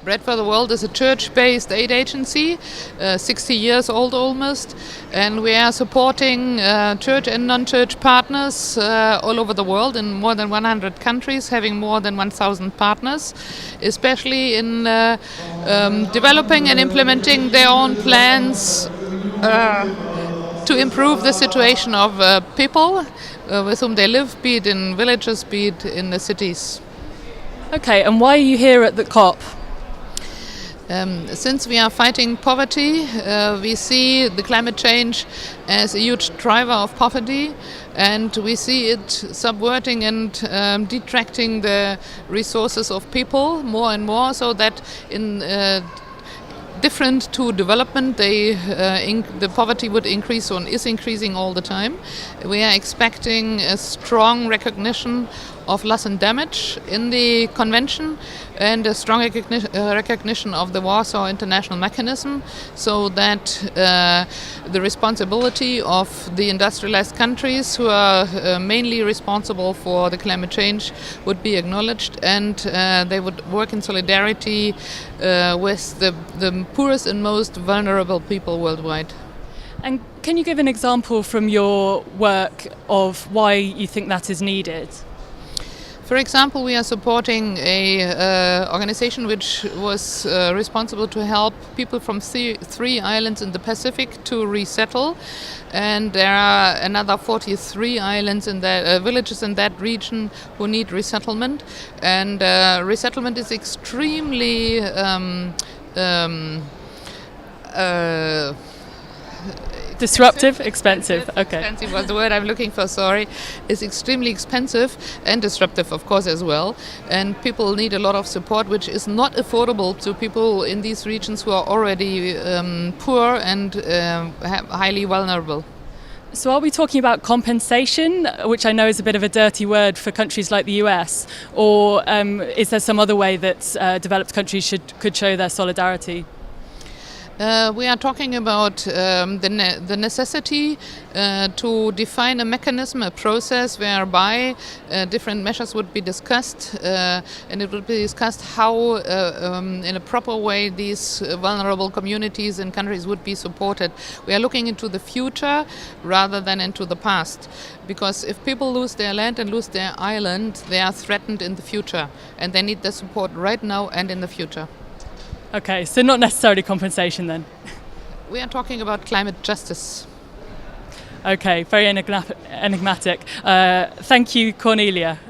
Bread for the World is a church-based aid agency, 60 years old almost, and we are supporting church and non-church partners all over the world in more than 100 countries, having more than 1,000 partners, especially in developing and implementing their own plans to improve the situation of people with whom they live, be it in villages, be it in the cities. Okay, and why are you here at the COP? Since we are fighting poverty, we see the climate change as a huge driver of poverty, and we see it subverting and detracting the resources of people more and more, so that in different to development, the poverty would increase and is increasing all the time. We are expecting a strong recognition of loss and damage in the convention and a strong recognition of the Warsaw International Mechanism, so that the responsibility of the industrialized countries who are mainly responsible for the climate change would be acknowledged, and they would work in solidarity with the poorest and most vulnerable people worldwide. And can you give an example from your work of why you think that is needed? For example, we are supporting a organization which was responsible to help people from three islands in the Pacific to resettle, and there are another 43 islands in the villages in that region who need resettlement, and resettlement is extremely disruptive, expensive. Okay. Expensive was the word I'm looking for, sorry. It's extremely expensive and disruptive, of course, as well. And people need a lot of support, which is not affordable to people in these regions who are already poor and highly vulnerable. So are we talking about compensation, which I know is a bit of a dirty word for countries like the US, or is there some other way that developed countries could show their solidarity? We are talking about the necessity to define a mechanism, a process whereby different measures would be discussed, and it would be discussed how in a proper way these vulnerable communities and countries would be supported. We are looking into the future rather than into the past, because if people lose their land and lose their island, they are threatened in the future, and they need the support right now and in the future. Okay, so not necessarily compensation then? We are talking about climate justice. Okay, very enigmatic. Thank you, Cornelia.